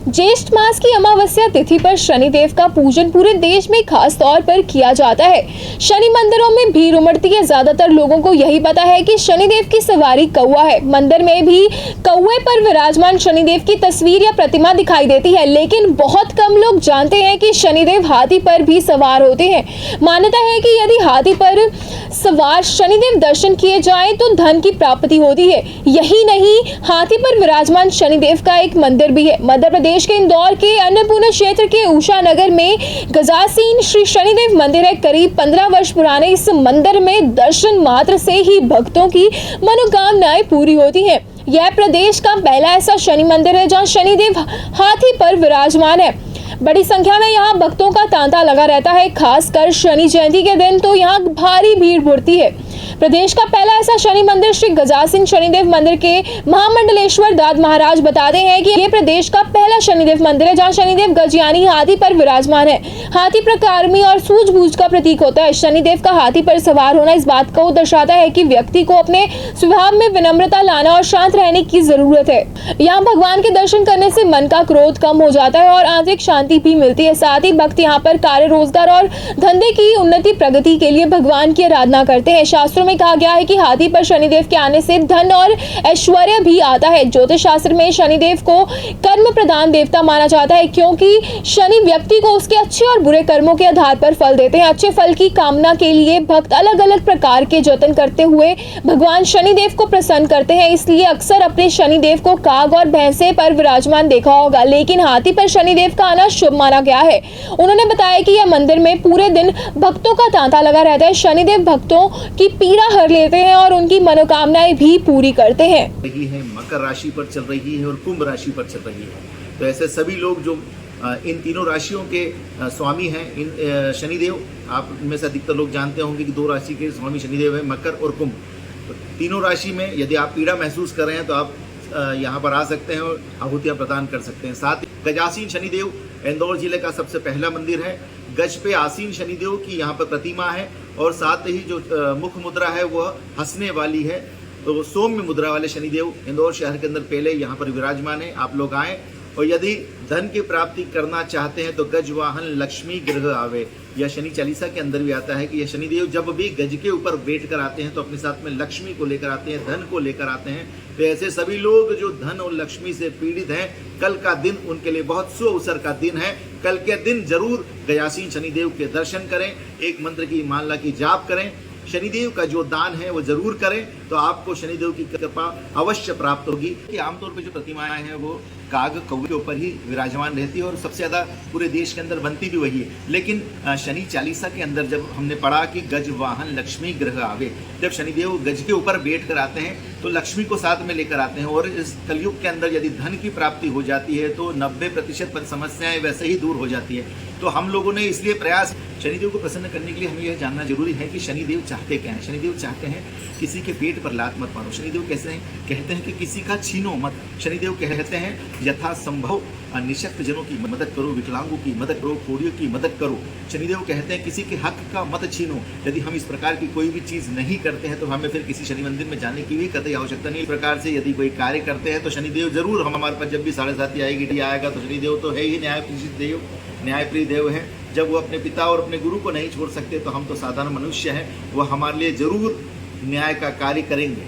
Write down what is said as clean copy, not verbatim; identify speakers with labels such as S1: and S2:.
S1: ज्येष्ठ मास की अमावस्या तिथि पर शनिदेव का पूजन पूरे देश में खास तौर पर किया जाता है। शनि मंदिरों में भीड़ उमड़ती है। ज्यादातर लोगों को यही पता है कि शनिदेव की सवारी कौवा है। मंदिर में भी कौवे पर विराजमान शनिदेव की तस्वीर या प्रतिमा दिखाई देती है, लेकिन बहुत कम लोग जानते हैं कि शनिदेव हाथी पर भी सवार होते हैं। मान्यता है कि यदि हाथी पर सवार शनिदेव दर्शन किए जाएं तो धन की प्राप्ति होती है। यही नहीं, हाथी पर विराजमान शनिदेव का एक मंदिर भी है। मध्य प्रदेश के इंदौर के अन्नपूर्णा क्षेत्र के उषा नगर में गजासीन श्री शनिदेव मंदिर है। करीब 15 वर्ष पुराने इस मंदिर में दर्शन मात्र से ही भक्तों की मनोकामनाएं पूरी होती हैं। यह प्रदेश का पहला ऐसा शनि मंदिर है जहां शनिदेव हाथी पर विराजमान है। बड़ी संख्या में यहाँ भक्तों का तांता लगा रहता है। खासकर शनि जयंती के दिन तो यहाँ भारी भीड़ उमड़ती है। प्रदेश का पहला ऐसा शनि मंदिर श्री गजासीन शनिदेव मंदिर के महामंडलेश्वर दाद महाराज बताते हैं कि ये प्रदेश का पहला शनिदेव मंदिर है जहाँ शनिदेव गज यानी हाथी पर विराजमान है। हाथी प्रकारमी और सूझबूझ का प्रतीक होता है। शनिदेव का हाथी पर सवार होना इस बात को दर्शाता है कि व्यक्ति को अपने स्वभाव में विनम्रता लाना और शांत रहने की जरूरत है। यहाँ भगवान के दर्शन करने से मन का क्रोध कम हो जाता है और आंतरिक शांति भी मिलती है। साथ ही भक्त यहाँ पर कार्य, रोजगार और धंधे की उन्नति, प्रगति के लिए भगवान की आराधना करते हैं। शास्त्रों में कहा गया है कि हाथी पर शनिदेव के आने से धन और ऐश्वर्य भी आता है। ज्योतिष शास्त्र में शनिदेव को कर्म प्रदान देवता माना जाता है, क्योंकि शनि व्यक्ति को उसके अच्छे और बुरे कर्मों के आधार पर फल देते हैं। अच्छे फल की कामना के लिए भक्त अलग अलग प्रकार के जतन करते हुए भगवान शनिदेव को प्रसन्न करते हैं। इसलिए अक्सर अपने शनिदेव को काग और भैंसे पर विराजमान देखा होगा, लेकिन हाथी पर शनिदेव का आना शुभ माना गया है। उन्होंने बताया कि यह मंदिर में पूरे दिन भक्तों का तांता लगा रहता है। शनिदेव भक्तों की पीड़ा हर लेते हैं और उनकी मनोकामनाएं भी पूरी करते हैं।
S2: मकर राशि पर चल रही है और कुंभ राशि पर चल रही है, तो ऐसे सभी लोग जो इन तीनों राशियों के स्वामी हैं, इन शनिदेव, आप में से अधिकतर लोग जानते होंगे कि 2 राशि के स्वामी शनिदेव है, मकर और कुंभ। तो तीनों राशि में यदि आप पीड़ा महसूस कर रहे हैं तो आप यहाँ पर आ सकते हैं और आहुतियाँ प्रदान कर सकते हैं। साथ ही गजासीन शनिदेव इंदौर जिले का सबसे पहला मंदिर है। गज पे आसीन शनिदेव की यहाँ पर प्रतिमा है और साथ ही जो मुख मुद्रा है वह हंसने वाली है। तो सौम्य मुद्रा वाले शनिदेव इंदौर शहर के अंदर पहले यहाँ पर विराजमान है। आप लोग आएँ और यदि धन की प्राप्ति करना चाहते हैं तो गज वाहन लक्ष्मी गृह आवे, यह शनि चालीसा के अंदर भी आता है कि यह शनिदेव जब भी गज के ऊपर बैठ कर आते हैं तो अपने साथ में लक्ष्मी को लेकर आते हैं, धन को लेकर आते हैं। तो ऐसे सभी लोग जो धन और लक्ष्मी से पीड़ित हैं, कल का दिन उनके लिए बहुत शुभ अवसर का दिन है। कल के दिन जरूर गजासीन शनिदेव के दर्शन करें, एक मंत्र की माला की जाप करें, शनिदेव का जो दान है वो जरूर करें, तो आपको शनिदेव की कृपा अवश्य प्राप्त होगी। कि आमतौर पर जो प्रतिमाएं हैं वो काग, कौवे के ऊपर ही विराजमान रहती है और सबसे ज़्यादा पूरे देश के अंदर बनती भी वही है। लेकिन शनि चालीसा के अंदर जब हमने पढ़ा कि गज वाहन लक्ष्मी गृह आवे, जब शनिदेव गज के ऊपर बैठ कर आते हैं तो लक्ष्मी को साथ में लेकर आते हैं। और इस कलयुग के अंदर यदि धन की प्राप्ति हो जाती है तो 90% समस्याएं वैसे ही दूर हो जाती है। तो हम लोगों ने इसलिए प्रयास, शनिदेव को प्रसन्न करने के लिए हमें यह जानना जरूरी है कि शनिदेव चाहते क्या हैं। शनिदेव चाहते हैं किसी के पेट पर लात मत मारो। शनिदेव कैसे हैं, कहते हैं कि किसी का छीनो मत। शनिदेव कहते हैं यथा संभव निशक्त जनों की मदद करो, विकलांगों की मदद करो, कोड़ियों की मदद करो। शनिदेव कहते हैं किसी के हक का मत छीनो। यदि हम इस प्रकार की कोई भी चीज़ नहीं करते हैं तो हमें फिर किसी शनि मंदिर में जाने की भी कतई आवश्यकता नहीं। इस प्रकार से यदि कोई कार्य करते हैं तो शनिदेव जरूर हमारे पास जब भी 7:30 आएगी आएगा। तो शनिदेव तो है ही न्यायप्रिय देव है। जब वो अपने पिता और अपने गुरु को नहीं छोड़ सकते तो हम तो साधारण मनुष्य हैं, वह हमारे लिए जरूर न्याय का कार्य करेंगे।